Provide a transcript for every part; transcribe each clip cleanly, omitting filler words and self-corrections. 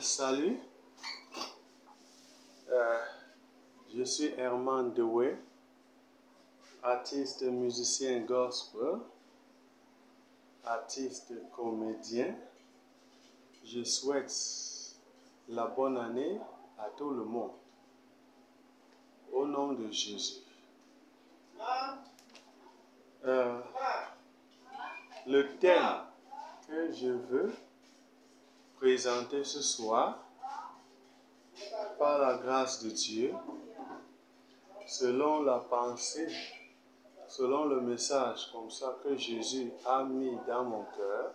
Salut, je suis Herman Dewey, artiste musicien gospel, artiste comédien. Je souhaite la bonne année à tout le monde, au nom de Jésus. Le thème que je veux présenter ce soir, par la grâce de Dieu, selon la pensée, selon le message comme ça que Jésus a mis dans mon cœur,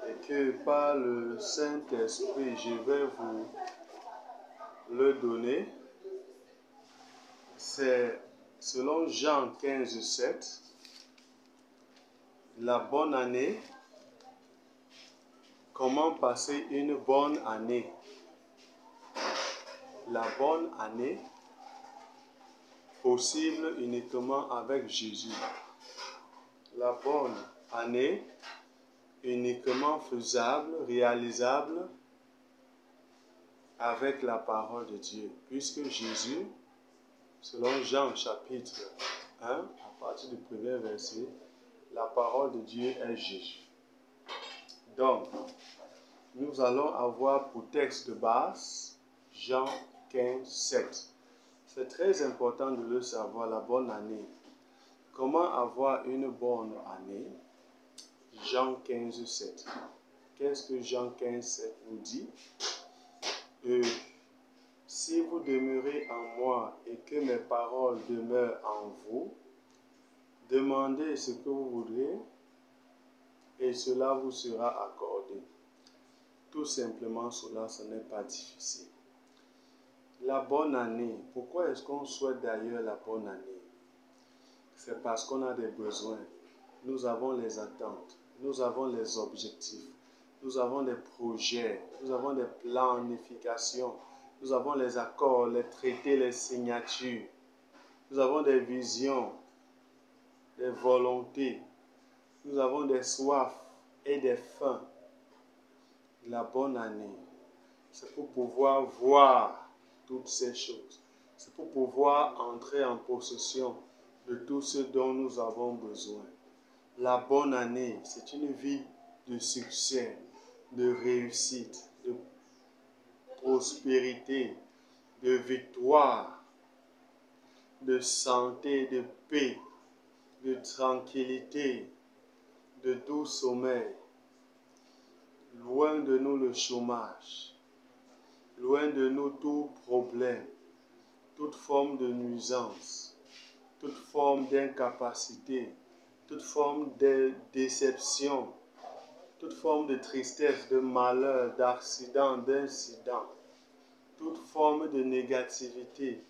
et que par le Saint-Esprit, je vais vous le donner, c'est selon Jean 15, 7, la bonne année, comment passer une bonne année. La bonne année, possible uniquement avec Jésus. La bonne année, uniquement faisable, réalisable avec la parole de Dieu. Puisque Jésus, selon Jean chapitre 1, à partir du premier verset, la parole de Dieu est Jésus. Donc, nous allons avoir pour texte de base Jean 15, 7. C'est très important de le savoir, la bonne année. Comment avoir une bonne année? Jean 15, 7. Qu'est-ce que Jean 15, 7 nous dit? Si vous demeurez en moi et que mes paroles demeurent en vous, demandez ce que vous voudrez et cela vous sera accordé. Tout simplement, cela, ce n'est pas difficile. La bonne année, pourquoi est-ce qu'on souhaite d'ailleurs la bonne année? C'est parce qu'on a des besoins, nous avons les attentes, nous avons les objectifs, nous avons des projets, nous avons des planifications, nous avons les accords, les traités, les signatures, nous avons des visions, des volontés, nous avons des soifs et des faims. La bonne année, c'est pour pouvoir voir toutes ces choses. C'est pour pouvoir entrer en possession de tout ce dont nous avons besoin. La bonne année, c'est une vie de succès, de réussite, de prospérité, de victoire, de santé, de paix, de tranquillité, de doux sommeil. Loin de nous le chômage, loin de nous tout problème, toute forme de nuisance, toute forme d'incapacité, toute forme de déception, toute forme de tristesse, de malheur, d'accident, d'incident, toute forme de négativité.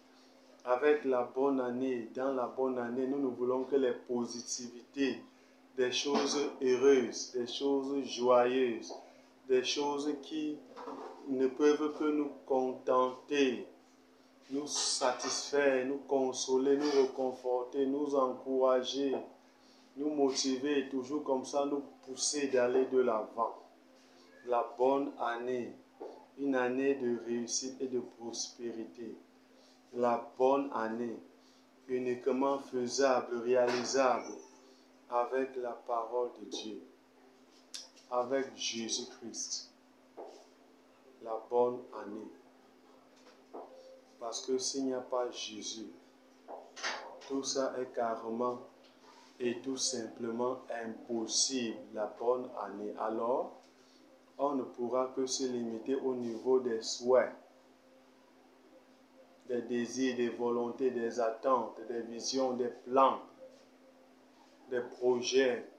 Avec la bonne année, dans la bonne année, nous ne voulons que les positivités, des choses heureuses, des choses joyeuses, des choses qui ne peuvent que nous contenter, nous satisfaire, nous consoler, nous réconforter, nous encourager, nous motiver, toujours comme ça, nous pousser d'aller de l'avant. La bonne année, une année de réussite et de prospérité. La bonne année, uniquement faisable, réalisable avec la parole de Dieu, avec Jésus-Christ. La bonne année. Parce que s'il n'y a pas Jésus, tout ça est carrément et tout simplement impossible, la bonne année. Alors, on ne pourra que se limiter au niveau des souhaits, des désirs, des volontés, des attentes, des visions, des plans, des projets.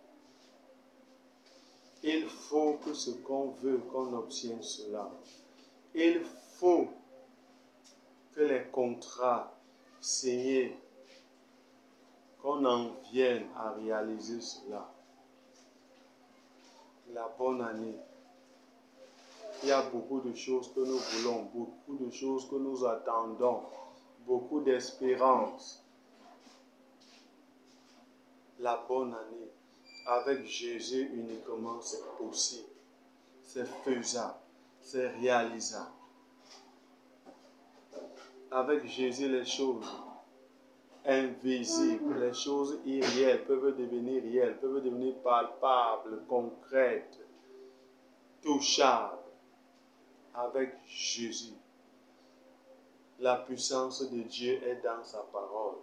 Il faut que ce qu'on veut, qu'on obtienne cela. Il faut que les contrats signés, qu'on en vienne à réaliser cela. La bonne année. Il y a beaucoup de choses que nous voulons, beaucoup de choses que nous attendons, beaucoup d'espérance. La bonne année, avec Jésus uniquement, c'est possible, c'est faisable. c'est réalisable. Avec Jésus, les choses invisibles, les choses irréelles peuvent devenir réelles, peuvent devenir palpables, concrètes, touchables. Avec Jésus, la puissance de Dieu est dans sa parole.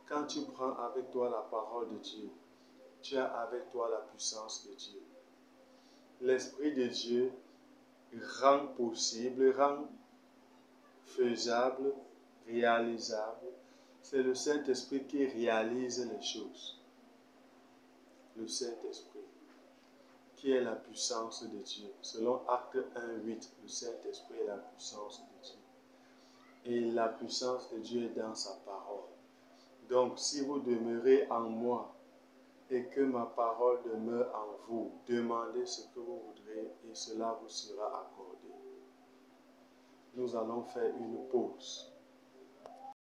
Quand tu prends avec toi la parole de Dieu, tu as avec toi la puissance de Dieu. L'Esprit de Dieu rend possible, rend faisable, réalisable. C'est le Saint-Esprit qui réalise les choses. Le Saint-Esprit, qui est la puissance de Dieu. Selon Acte 1:8, le Saint-Esprit est la puissance de Dieu. Et la puissance de Dieu est dans sa parole. Donc, si vous demeurez en moi et que ma parole demeure en vous, demandez ce que vous voudrez et cela vous sera accordé. Nous allons faire une pause.